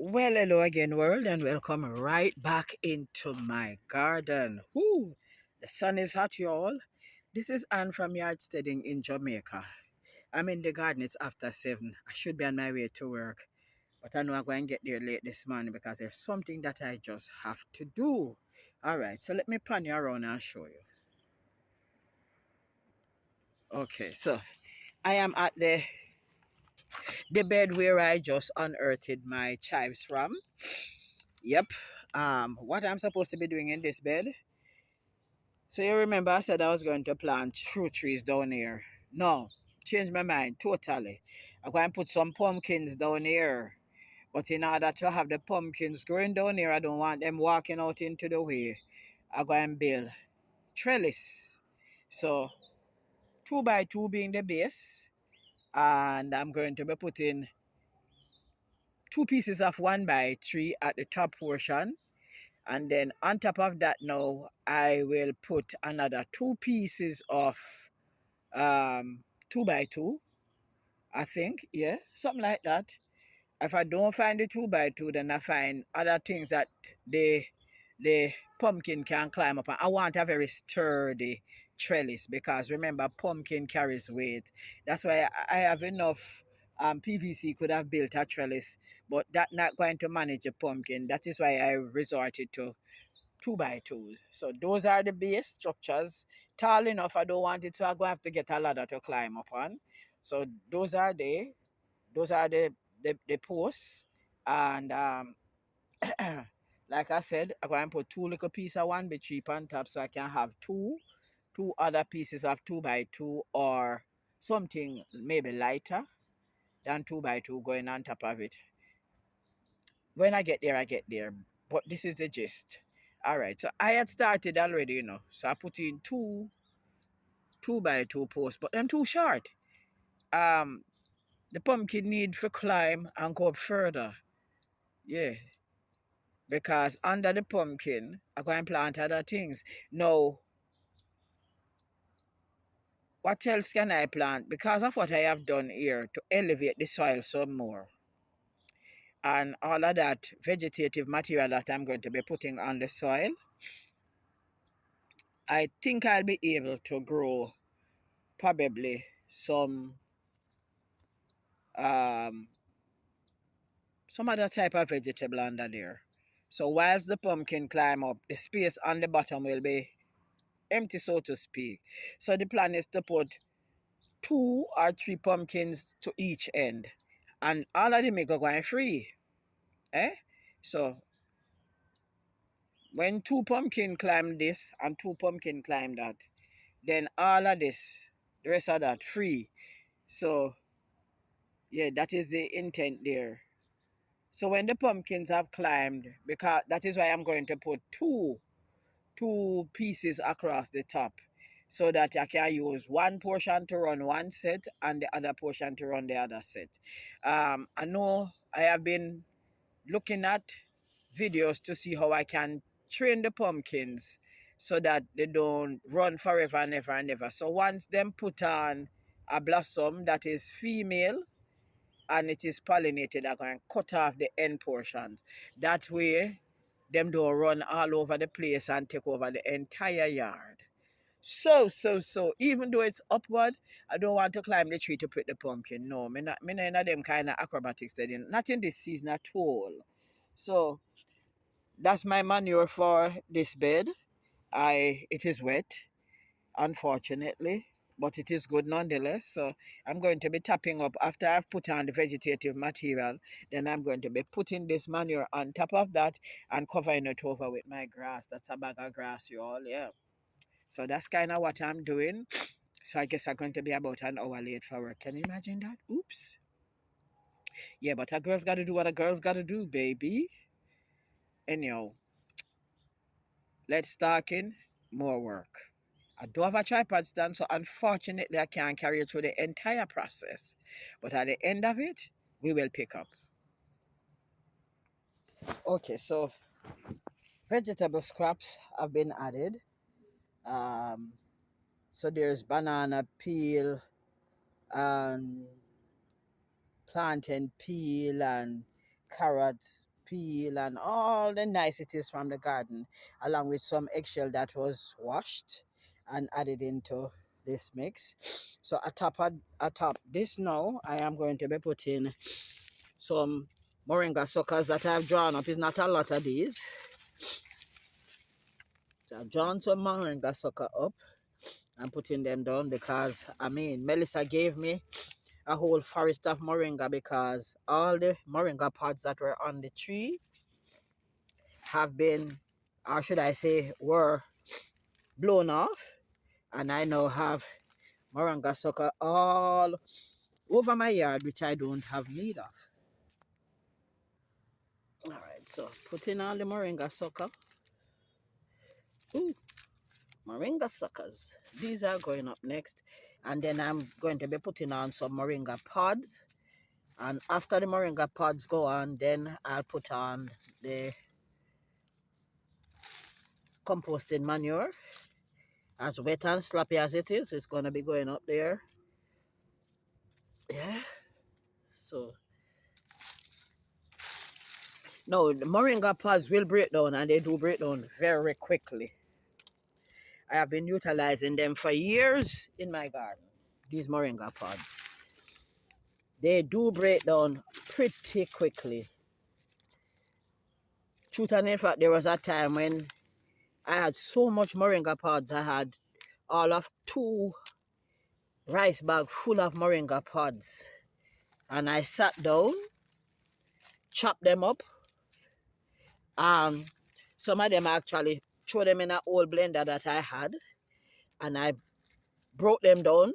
Well, hello again, world, and welcome right back into my garden. Woo! The sun is hot, y'all. This is Anne from Yard Steading in Jamaica. I'm in the garden. It's after 7. I should be on my way to work, but I know I'm going to get there late this morning because there's something that I just have to do. All right, so let me pan you around and show you. Okay, so I am at the bed where I just unearthed my chives from. Yep. What I'm supposed to be doing in this bed. So you remember I said I was going to plant fruit trees down here. No, changed my mind totally. I'm going to put some pumpkins down here. But in order to have the pumpkins growing down here, I don't want them walking out into the way. I'm going to build trellis. So 2 by 2 being the base. And I'm going to be putting 2 pieces of 1 by 3 at the top portion. And then on top of that now, I will put another 2 pieces of 2 by 2, I think. Yeah, something like that. If I don't find the 2 by 2, then I find other things that the pumpkin can climb up. And I want a very sturdy trellis because remember, pumpkin carries weight. That's why I have enough PVC could have built a trellis, but that not going to manage a pumpkin. That is why I resorted to 2 by 2s. So those are the base structures. Tall enough, I don't want it, so I'm going to have to get a ladder to climb up on. So those are the posts. And like I said, I'm going to put 2 little pieces of 1 by 3 on top so I can have two other pieces of 2 by 2 or something maybe lighter than 2 by 2 going on top of it. When I get there, I get there. But this is the gist. All right. So I had started already. So I put in 2 by 2 posts, but them too short. Um, the pumpkin need for climb and go up further. Yeah. Because under the pumpkin, I'm going to plant other things. Now, what else can I plant? Because of what I have done here to elevate the soil some more. And all of that vegetative material that I'm going to be putting on the soil, I think I'll be able to grow probably um some other type of vegetable under there. So whilst the pumpkin climb up, the space on the bottom will be empty, so to speak. So the plan is to put 2 or 3 pumpkins to each end, and all of them may go going free. Eh? So when 2 pumpkin climb this and 2 pumpkin climb that, then all of this, the rest of that free. So yeah, that is the intent there. So when the pumpkins have climbed, because that is why I'm going to put two pieces across the top so that I can use one portion to run one set and the other portion to run the other set. I know I have been looking at videos to see how I can train the pumpkins so that they don't run forever and ever and ever. So once them put on a blossom that is female and it is pollinated, I'm going to cut off the end portions. That way, them don't run all over the place and take over the entire yard. So, even though it's upward, I don't want to climb the tree to pick the pumpkin. No, me not in them kind of acrobatics. Not in this season at all. So, that's my manure for this bed. It is wet, unfortunately, but it is good nonetheless. So I'm going to be tapping up after I've put on the vegetative material. Then I'm going to be putting this manure on top of that and covering it over with my grass. That's a bag of grass, you all. Yeah. So that's kind of what I'm doing. So I guess I'm going to be about an hour late for work. Can you imagine that? Oops. Yeah, but a girl's got to do what a girl's got to do, baby. Anyhow, let's talk in more work. I do have a tripod stand, so unfortunately I can't carry you through the entire process. But at the end of it, we will pick up. Okay, so vegetable scraps have been added. Um, so there's banana peel and plantain peel and carrots peel and all the niceties from the garden, along with some eggshell that was washed and added into this mix. So atop this now, I am going to be putting some moringa suckers that I've drawn up. It's not a lot of these. So I've drawn some moringa sucker up and putting them down because, I mean, Melissa gave me a whole forest of moringa because all the moringa pods that were on the tree have been, or should I say, were blown off. And I now have moringa sucker all over my yard, which I don't have need of. All right, so putting on the moringa sucker. Ooh, moringa suckers. These are going up next. And then I'm going to be putting on some moringa pods. And after the moringa pods go on, then I'll put on the composting manure. As wet and sloppy as it is, it's going to be going up there. Yeah. So, no, the moringa pods will break down, and they do break down very quickly. I have been utilizing them for years in my garden, these moringa pods. They do break down pretty quickly. Truth and in fact, there was a time when I had so much moringa pods, I had all of 2 rice bags full of moringa pods. And I sat down, chopped them up. Some of them I actually threw them in an old blender that I had. And I broke them down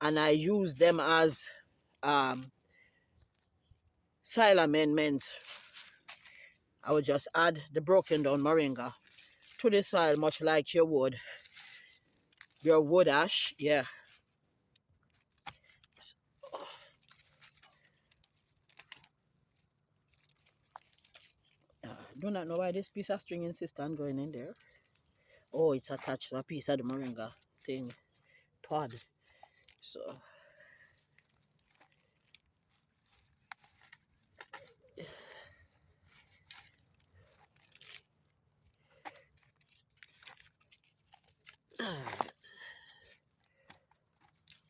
and I used them as soil amendments. I would just add the broken down moringa to the soil, much like you would your wood ash. Yeah. I do not know why this piece of string insists on going in there. Oh, it's attached to a piece of the moringa thing pod. So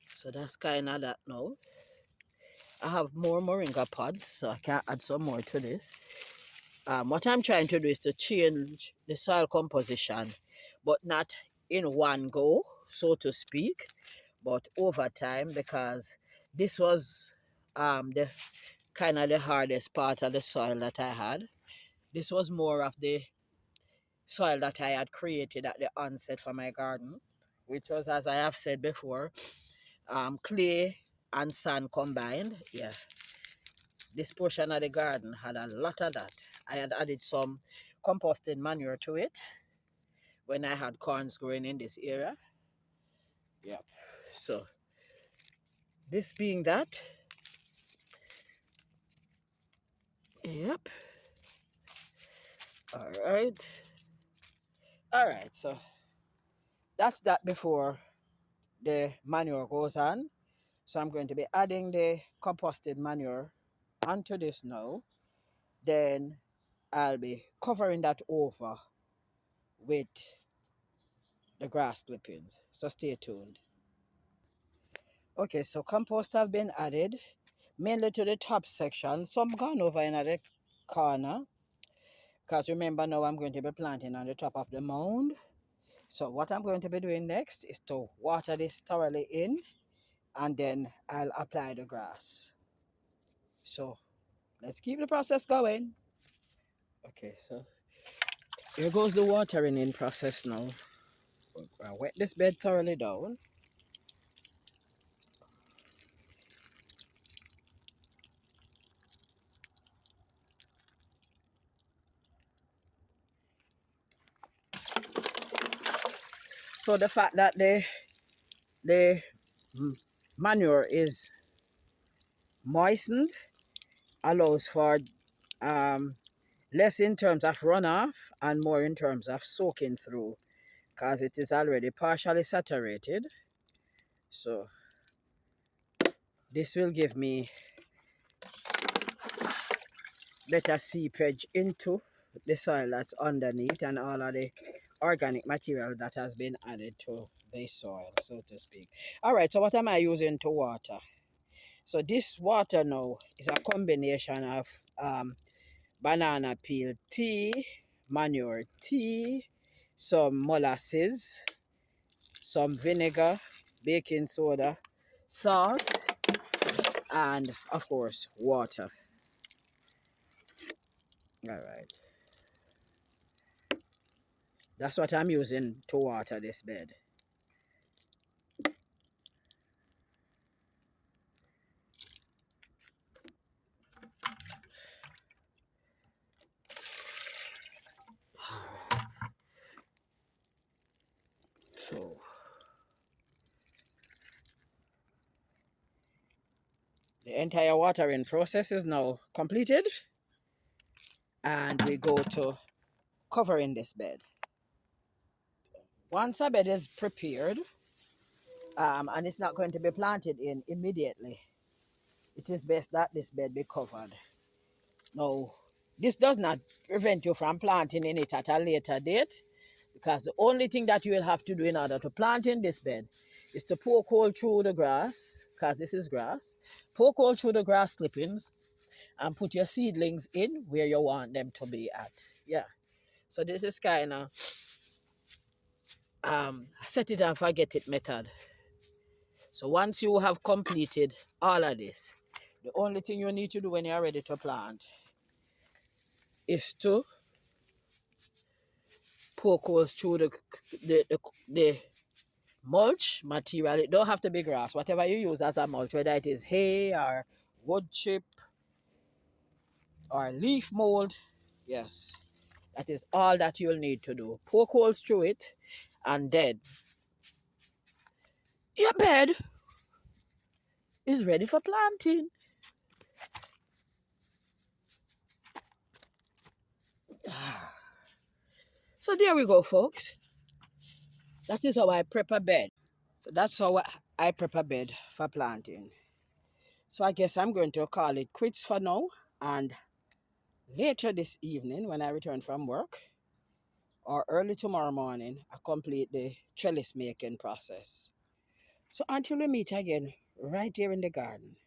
so that's kind of that now. I have more moringa pods, so I can add some more to this. What I'm trying to do is to change the soil composition, but not in one go, so to speak, but over time, because this was the kind of the hardest part of the soil that I had. This was more of the soil that I had created at the onset for my garden, which was, as I have said before, clay and sand combined. Yeah, this portion of the garden had a lot of that. I had added some composting manure to it when I had corns growing in this area. Yep. So this being that, yep. All right. All right. So that's that before the manure goes on. So I'm going to be adding the composted manure onto this now. Then I'll be covering that over with the grass clippings. So stay tuned. Okay, so compost have been added mainly to the top section. Some gone over in the corner. Because remember now I'm going to be planting on the top of the mound. So what I'm going to be doing next is to water this thoroughly in and then I'll apply the grass. So let's keep the process going. Okay, so here goes the watering in process now. I'll wet this bed thoroughly down. So the fact that the manure is moistened allows for less in terms of runoff and more in terms of soaking through because it is already partially saturated. So this will give me better seepage into the soil that's underneath and all of the organic material that has been added to the soil, so to speak. All right, so what am I using to water? So this water now is a combination of banana peel tea, manure tea, some molasses, some vinegar, baking soda, salt, and of course water. All right, that's what I'm using to water this bed. So the entire watering process is now completed, and we go to covering this bed. Once a bed is prepared, and it's not going to be planted in immediately, it is best that this bed be covered. Now, this does not prevent you from planting in it at a later date, because the only thing that you will have to do in order to plant in this bed is to poke hole through the grass, because this is grass, poke hole through the grass clippings, and put your seedlings in where you want them to be at. Yeah. So this is kind of set it and forget it method. So once you have completed all of this, the only thing you need to do when you're ready to plant is to poke holes through the mulch material. It don't have to be grass. Whatever you use as a mulch, whether it is hay or wood chip or leaf mold, yes, that is all that you'll need to do. Poke holes through it, and then your bed is ready for planting. So there we go, folks. That is how I prep a bed. So that's how I prep a bed for planting. So I guess I'm going to call it quits for now. And later this evening, when I return from work, or early tomorrow morning, I complete the trellis making process. So until we meet again, right here in the garden,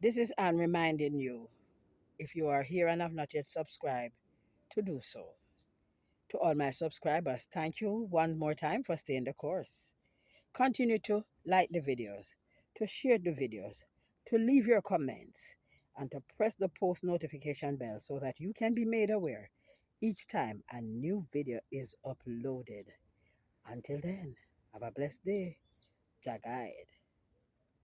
this is Anne reminding you, if you are here and have not yet subscribed, to do so. To all my subscribers, thank you one more time for staying the course. Continue to like the videos, to share the videos, to leave your comments, and to press the post notification bell so that you can be made aware each time a new video is uploaded. Until then, have a blessed day. Jah guide.